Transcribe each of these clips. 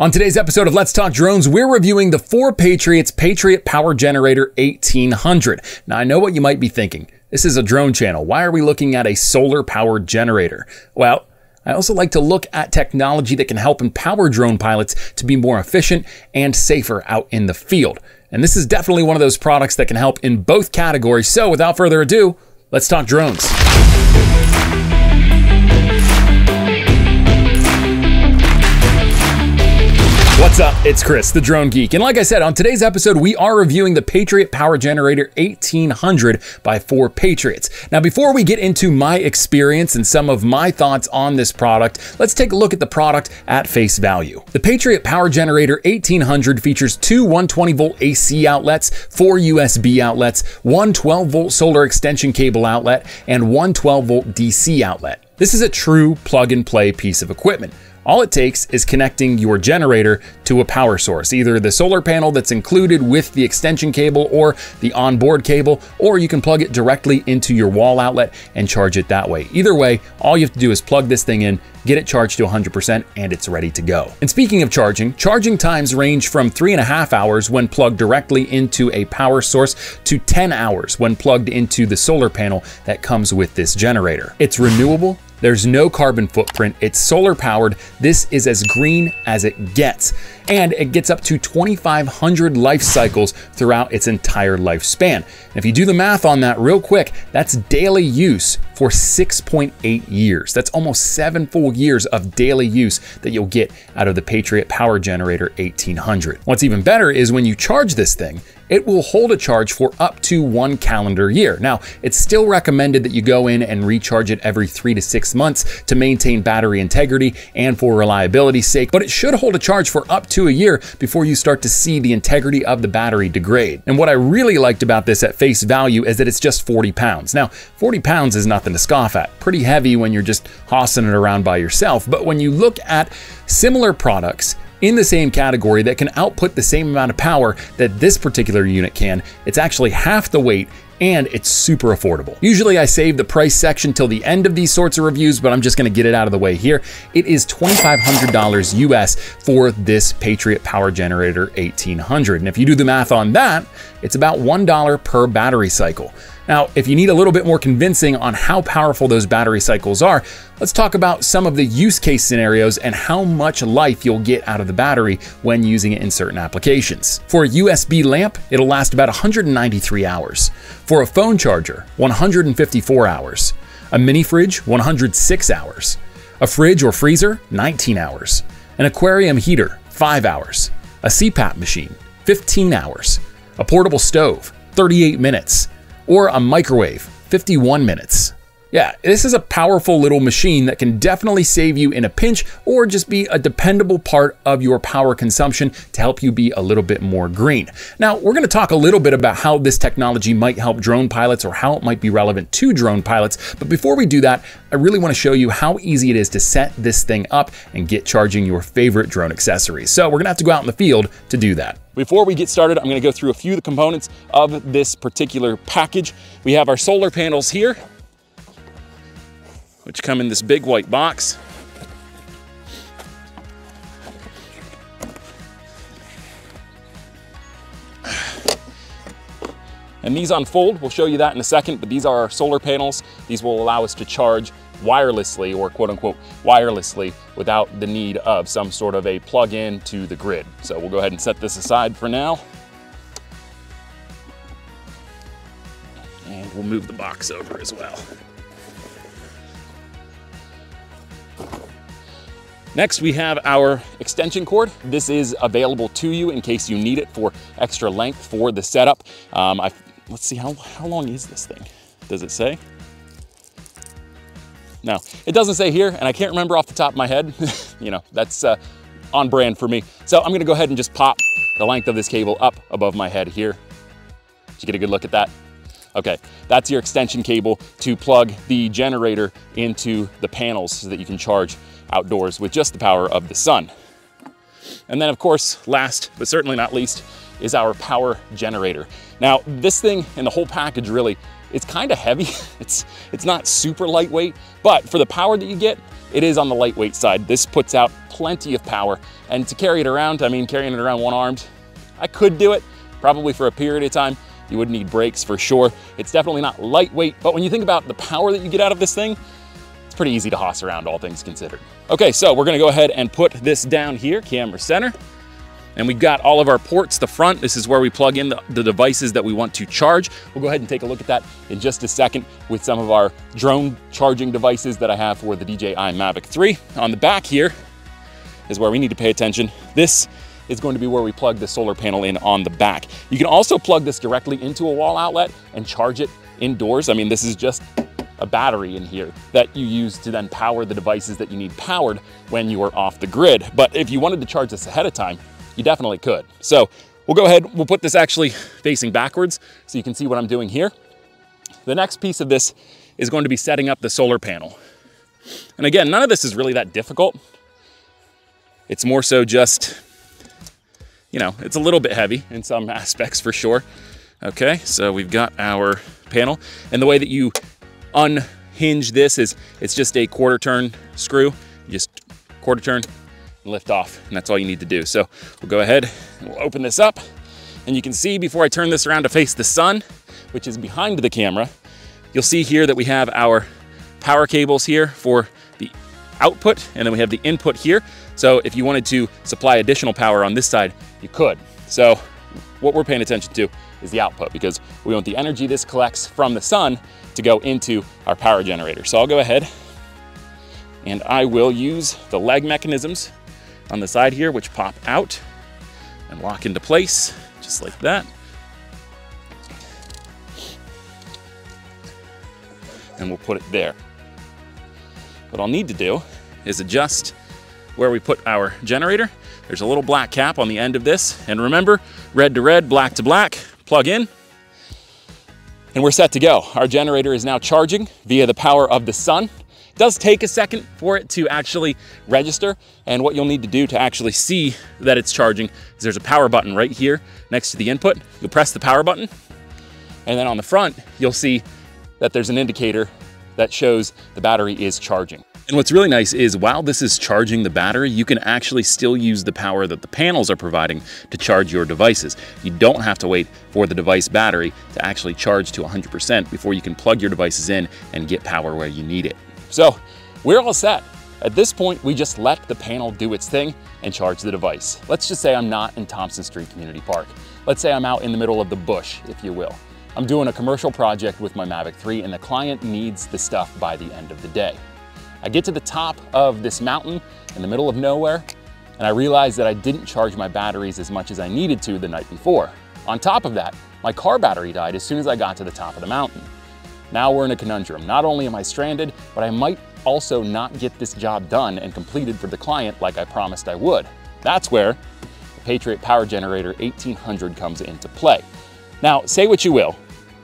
On today's episode of Let's Talk Drones, we're reviewing the 4Patriots Patriot Power Generator 1800. Now, I know what you might be thinking. This is a drone channel. Why are we looking at a solar powered generator? Well, I also like to look at technology that can help empower drone pilots to be more efficient and safer out in the field. And this is definitely one of those products that can help in both categories. So without further ado, let's talk drones. What's up? It's Chris, the Drone Geek. And like I said, on today's episode, we are reviewing the Patriot Power Generator 1800 by 4Patriots. Now, before we get into my experience and some of my thoughts on this product, let's take a look at the product at face value. The Patriot Power Generator 1800 features two 120-volt AC outlets, four USB outlets, one 12-volt solar extension cable outlet, and one 12-volt DC outlet. This is a true plug-and-play piece of equipment. All it takes is connecting your generator to a power source, either the solar panel that's included with the extension cable or the onboard cable, or you can plug it directly into your wall outlet and charge it that way. Either way, all you have to do is plug this thing in, get it charged to 100%, and it's ready to go. And speaking of charging times range from 3.5 hours when plugged directly into a power source to 10 hours when plugged into the solar panel that comes with this generator. It's renewable. There's no carbon footprint, it's solar powered, this is as green as it gets, and it gets up to 2,500 life cycles throughout its entire lifespan. And if you do the math on that real quick, that's daily use for 6.8 years. That's almost 7 full years of daily use that you'll get out of the Patriot Power Generator 1800. What's even better is when you charge this thing, it will hold a charge for up to 1 calendar year. Now, it's still recommended that you go in and recharge it every 3 to 6 months to maintain battery integrity and for reliability's sake, but it should hold a charge for up to a year before you start to see the integrity of the battery degrade. And what I really liked about this at face value is that it's just 40 pounds. Now, 40 pounds is nothing to scoff at. Pretty heavy when you're just hossing it around by yourself, but when you look at similar products in the same category that can output the same amount of power that this particular unit can, it's actually half the weight and it's super affordable. Usually I save the price section till the end of these sorts of reviews, but I'm just gonna get it out of the way here. It is $2,500 US for this Patriot Power Generator 1800. And if you do the math on that, it's about $1 per battery cycle. Now, if you need a little bit more convincing on how powerful those battery cycles are, let's talk about some of the use case scenarios and how much life you'll get out of the battery when using it in certain applications. For a USB lamp, it'll last about 193 hours. For a phone charger, 154 hours. A mini fridge, 106 hours. A fridge or freezer, 19 hours. An aquarium heater, 5 hours. A CPAP machine, 15 hours. A portable stove, 38 minutes. Or a microwave, 51 minutes. Yeah, this is a powerful little machine that can definitely save you in a pinch or just be a dependable part of your power consumption to help you be a little bit more green. Now, we're going to talk a little bit about how this technology might help drone pilots or how it might be relevant to drone pilots. But before we do that, I really want to show you how easy it is to set this thing up and get charging your favorite drone accessories. So we're going to have to go out in the field to do that. Before we get started, I'm going to go through a few of the components of this particular package. We have our solar panels here, which come in this big white box. And these unfold, we'll show you that in a second, but these are our solar panels. These will allow us to charge wirelessly, or quote unquote wirelessly, without the need of some sort of a plug-in to the grid. So we'll go ahead and set this aside for now. And we'll move the box over as well. Next, we have our extension cord. This is available to you in case you need it for extra length for the setup. Let's see, how long is this thing? Does it say? No, it doesn't say here, and I can't remember off the top of my head. You know, that's on brand for me. So I'm gonna go ahead and just pop the length of this cable up above my head here. Did you get a good look at that? Okay, that's your extension cable to plug the generator into the panels so that you can charge outdoors with just the power of the sun. And then of course, last but certainly not least, is our power generator. Now, this thing and the whole package really, it's kind of heavy. It's not super lightweight, but for the power that you get, it is on the lightweight side. This puts out plenty of power, and to carry it around, I mean, carrying it around one-armed, I could do it, probably for a period of time. You would need brakes for sure. It's definitely not lightweight, but when you think about the power that you get out of this thing, it's pretty easy to hoss around, all things considered. Okay, so we're gonna go ahead and put this down here, camera center. And we've got all of our ports, the front. This is where we plug in the devices that we want to charge. We'll go ahead and take a look at that in just a second with some of our drone charging devices that I have for the DJI Mavic 3. On the back here is where we need to pay attention. This is going to be where we plug the solar panel in on the back. You can also plug this directly into a wall outlet and charge it indoors. I mean, this is just a battery in here that you use to then power the devices that you need powered when you are off the grid. But if you wanted to charge this ahead of time, you definitely could. So we'll go ahead, we'll put this actually facing backwards so you can see what I'm doing here. The next piece of this is going to be setting up the solar panel. And again, none of this is really that difficult. It's more so just, you know, it's a little bit heavy in some aspects for sure. Okay, so we've got our panel, and the way that you unhinge this is it's just a quarter turn screw. You just quarter turn, lift off, and that's all you need to do. So we'll go ahead and we'll open this up, and you can see before I turn this around to face the sun, which is behind the camera, you'll see here that we have our power cables here for the output, and then we have the input here. So if you wanted to supply additional power on this side, you could. So what we're paying attention to is the output, because we want the energy this collects from the sun to go into our power generator. So I'll go ahead and I will use the leg mechanisms on the side here, which pop out and lock into place, just like that. And we'll put it there. What I'll need to do is adjust where we put our generator. There's a little black cap on the end of this. And remember, red to red, black to black, plug in, and we're set to go. Our generator is now charging via the power of the sun. It does take a second for it to actually register, and what you'll need to do to actually see that it's charging is there's a power button right here next to the input. You'll press the power button, and then on the front, you'll see that there's an indicator that shows the battery is charging. And what's really nice is while this is charging the battery, you can actually still use the power that the panels are providing to charge your devices. You don't have to wait for the device battery to actually charge to 100% before you can plug your devices in and get power where you need it. So we're all set. At this point, we just let the panel do its thing and charge the device. Let's just say I'm not in Thompson Street Community Park. Let's say I'm out in the middle of the bush, if you will. I'm doing a commercial project with my Mavic 3 and the client needs the stuff by the end of the day. I get to the top of this mountain in the middle of nowhere, and I realize that I didn't charge my batteries as much as I needed to the night before. On top of that, my car battery died as soon as I got to the top of the mountain. Now we're in a conundrum. Not only am I stranded, but I might also not get this job done and completed for the client like I promised I would. That's where the Patriot Power Generator 1800 comes into play. Now, say what you will.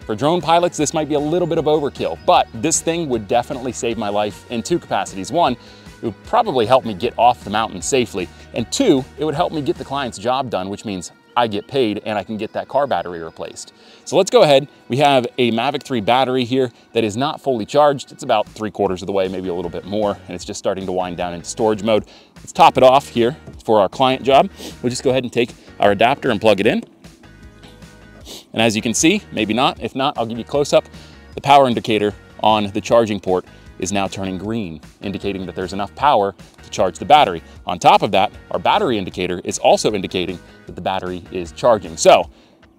For drone pilots, this might be a little bit of overkill, but this thing would definitely save my life in two capacities. One, it would probably help me get off the mountain safely, and two, it would help me get the client's job done, which means I get paid and I can get that car battery replaced. So let's go ahead. We have a Mavic 3 battery here that is not fully charged. It's about 3/4 of the way, maybe a little bit more, and it's just starting to wind down into storage mode. Let's top it off here for our client job. We'll just go ahead and take our adapter and plug it in. And as you can see, maybe not, if not, I'll give you a close up. The power indicator on the charging port is now turning green, indicating that there's enough power to charge the battery. On top of that, our battery indicator is also indicating that the battery is charging. So,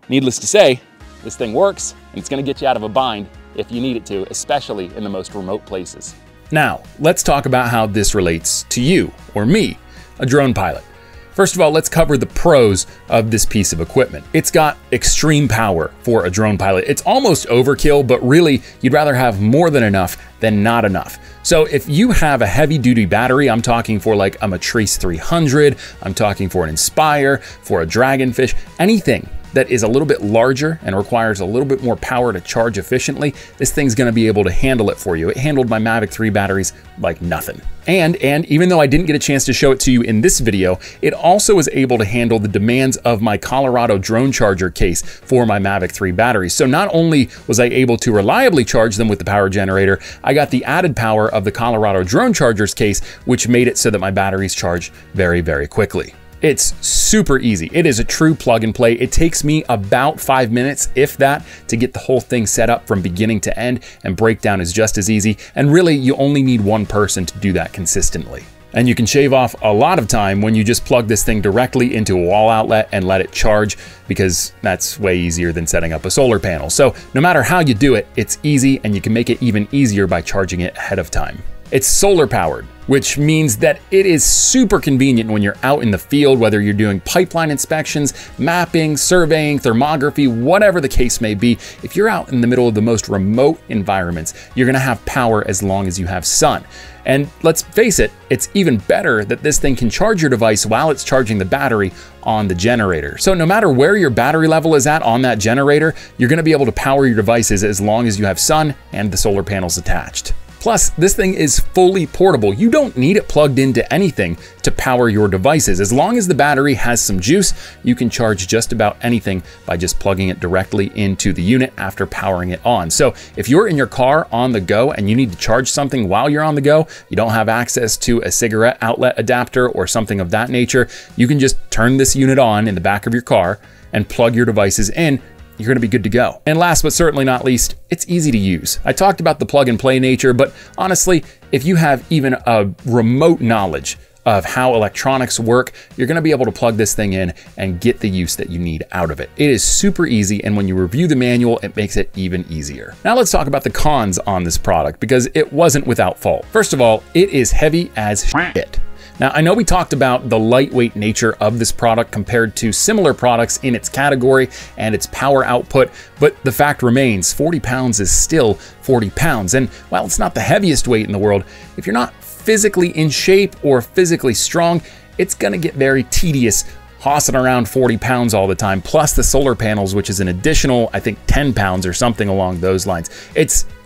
needless to say, this thing works, and it's gonna get you out of a bind if you need it to, especially in the most remote places. Now, let's talk about how this relates to you or me, a drone pilot. First of all, let's cover the pros of this piece of equipment. It's got extreme power for a drone pilot. It's almost overkill, but really you'd rather have more than enough than not enough. So if you have a heavy duty battery, I'm talking for like a Matrice 300, I'm talking for an Inspire, for a Dragonfish, anything that is a little bit larger and requires a little bit more power to charge efficiently, this thing's gonna be able to handle it for you. It handled my Mavic 3 batteries like nothing. And even though I didn't get a chance to show it to you in this video, it also was able to handle the demands of my Colorado drone charger case for my Mavic 3 batteries. So not only was I able to reliably charge them with the power generator, I got the added power of the Colorado drone charger's case, which made it so that my batteries charge very, very quickly. It's super easy. It is a true plug and play. It takes me about 5 minutes, if that, to get the whole thing set up from beginning to end, and breakdown is just as easy. And really, you only need one person to do that consistently. And you can shave off a lot of time when you just plug this thing directly into a wall outlet and let it charge, because that's way easier than setting up a solar panel. So no matter how you do it, it's easy, and you can make it even easier by charging it ahead of time. It's solar powered, which means that it is super convenient when you're out in the field, whether you're doing pipeline inspections, mapping, surveying, thermography, whatever the case may be. If you're out in the middle of the most remote environments, you're gonna have power as long as you have sun. And let's face it, it's even better that this thing can charge your device while it's charging the battery on the generator. So no matter where your battery level is at on that generator, you're gonna be able to power your devices as long as you have sun and the solar panels attached. Plus, this thing is fully portable. You don't need it plugged into anything to power your devices. As long as the battery has some juice, you can charge just about anything by just plugging it directly into the unit after powering it on. So if you're in your car on the go and you need to charge something while you're on the go, you don't have access to a cigarette outlet adapter or something of that nature, you can just turn this unit on in the back of your car and plug your devices in. You're gonna be good to go. And last but certainly not least, it's easy to use. I talked about the plug and play nature, but honestly, if you have even a remote knowledge of how electronics work, you're gonna be able to plug this thing in and get the use that you need out of it. It is super easy, and when you review the manual, it makes it even easier. Now let's talk about the cons on this product, because it wasn't without fault. First of all, it is heavy as shit. Now, I know we talked about the lightweight nature of this product compared to similar products in its category and its power output, but the fact remains 40 pounds is still 40 pounds. And while it's not the heaviest weight in the world, if you're not physically in shape or physically strong, it's gonna get very tedious hossing around 40 pounds all the time, plus the solar panels, which is an additional, I think 10 pounds or something along those lines.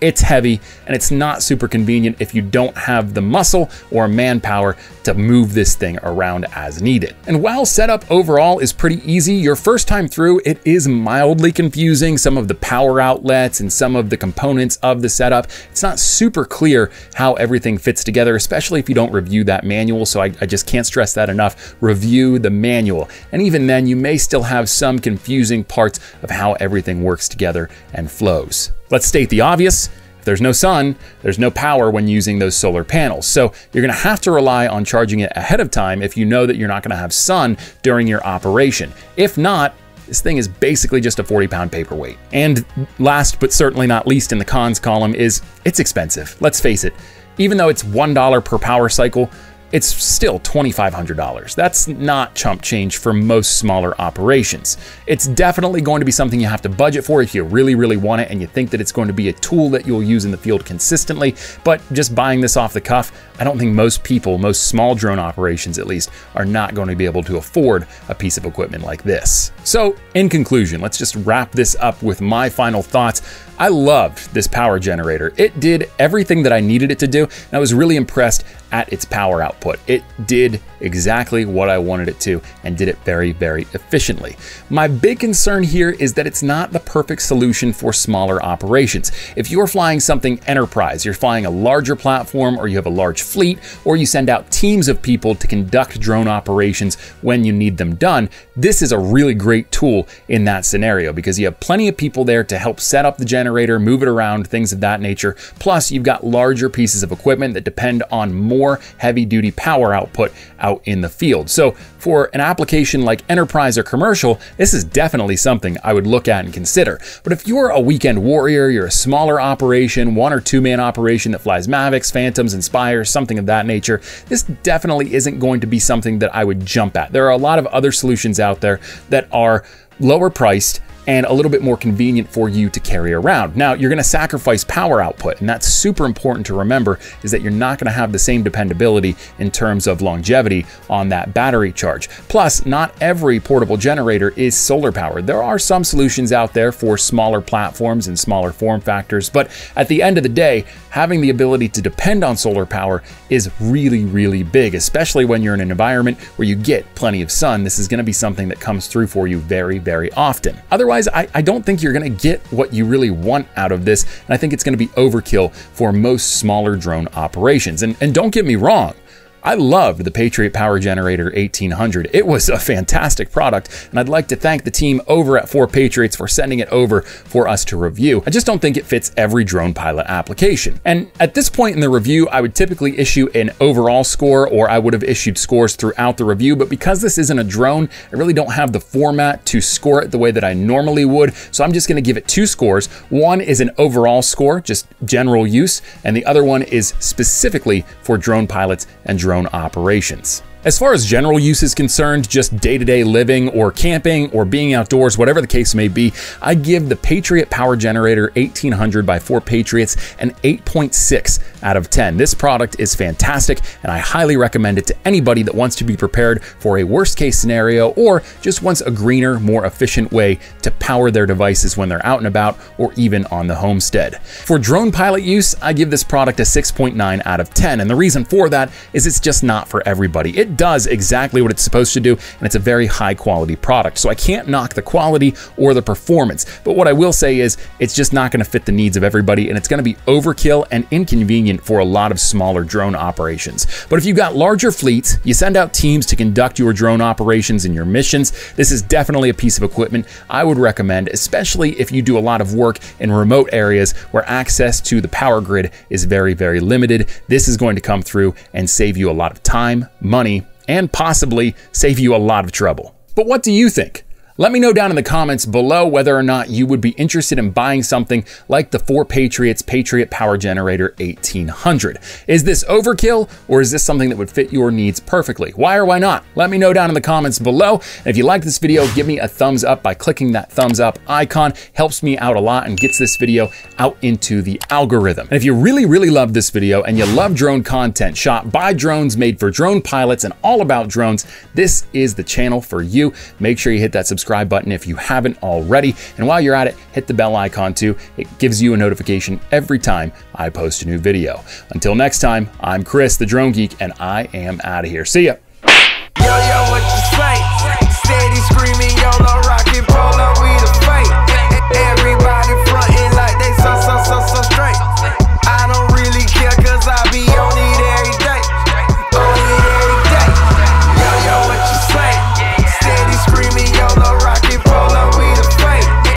It's heavy, and it's not super convenient if you don't have the muscle or manpower to move this thing around as needed. And while setup overall is pretty easy, your first time through, it is mildly confusing. Some of the power outlets and some of the components of the setup, it's not super clear how everything fits together, especially if you don't review that manual. So I just can't stress that enough. Review the manual. And even then, you may still have some confusing parts of how everything works together and flows. Let's state the obvious. If there's no sun, there's no power when using those solar panels. So you're gonna have to rely on charging it ahead of time if you know that you're not gonna have sun during your operation. If not, this thing is basically just a 40-pound paperweight. And last but certainly not least in the cons column is it's expensive. Let's face it, even though it's $1 per power cycle, it's still $2,500. That's not chump change for most smaller operations. It's definitely going to be something you have to budget for if you really, really want it and you think that it's going to be a tool that you'll use in the field consistently. But just buying this off the cuff, I don't think most people, most small drone operations at least, are not going to be able to afford a piece of equipment like this. So in conclusion, let's just wrap this up with my final thoughts. I loved this power generator. It did everything that I needed it to do, and I was really impressed at its power output. It did exactly what I wanted it to and did it very, very efficiently. My big concern here is that it's not the perfect solution for smaller operations. If you're flying something enterprise, you're flying a larger platform, or you have a large fleet, or you send out teams of people to conduct drone operations when you need them done, this is a really great tool in that scenario because you have plenty of people there to help set up the generator, move it around, things of that nature. Plus, you've got larger pieces of equipment that depend on more heavy-duty power output out in the field. So for an application like enterprise or commercial, this is definitely something I would look at and consider. But if you're a weekend warrior, you're a smaller operation, 1 or 2 man operation that flies Mavics, Phantoms, Inspires, something of that nature, this definitely isn't going to be something that I would jump at. There are a lot of other solutions out there that are lower priced and a little bit more convenient for you to carry around. Now, you're gonna sacrifice power output, and that's super important to remember, is that you're not gonna have the same dependability in terms of longevity on that battery charge. Plus, not every portable generator is solar powered. There are some solutions out there for smaller platforms and smaller form factors, but at the end of the day, having the ability to depend on solar power is really, really big, especially when you're in an environment where you get plenty of sun. This is gonna be something that comes through for you very, very often. Otherwise, I don't think you're gonna get what you really want out of this, and I think it's gonna be overkill for most smaller drone operations. And don't get me wrong, I loved the Patriot Power Generator 1800. It was a fantastic product, and I'd like to thank the team over at 4Patriots for sending it over for us to review. I just don't think it fits every drone pilot application. And at this point in the review, I would typically issue an overall score, or I would have issued scores throughout the review, but because this isn't a drone, I really don't have the format to score it the way that I normally would, so I'm just gonna give it 2 scores. One is an overall score, just general use, and the other one is specifically for drone pilots and drone operations. As far as general use is concerned, just day-to-day living or camping or being outdoors, whatever the case may be, I give the Patriot Power Generator 1800 by 4Patriots an 8.6 out of 10. This product is fantastic, and I highly recommend it to anybody that wants to be prepared for a worst-case scenario or just wants a greener, more efficient way to power their devices when they're out and about or even on the homestead. For drone pilot use, I give this product a 6.9 out of 10, and the reason for that is it's just not for everybody. It does exactly what it's supposed to do, and it's a very high quality product. So I can't knock the quality or the performance, but what I will say is it's just not going to fit the needs of everybody, and it's going to be overkill and inconvenient for a lot of smaller drone operations. But if you've got larger fleets, you send out teams to conduct your drone operations and your missions, this is definitely a piece of equipment I would recommend, especially if you do a lot of work in remote areas where access to the power grid is very, very limited. This is going to come through and save you a lot of time, money, and possibly save you a lot of trouble. But what do you think? Let me know down in the comments below whether or not you would be interested in buying something like the 4Patriots Patriot Power Generator 1800. Is this overkill, or is this something that would fit your needs perfectly? Why or why not? Let me know down in the comments below. And if you like this video, give me a thumbs up by clicking that thumbs up icon. Helps me out a lot and gets this video out into the algorithm. And if you really, really love this video and you love drone content shot by drones, made for drone pilots and all about drones, this is the channel for you. Make sure you hit that subscribe button if you haven't already. And while you're at it, hit the bell icon too. It gives you a notification every time I post a new video. Until next time, I'm Chris, the Drone Geek, and I am out of here. See ya.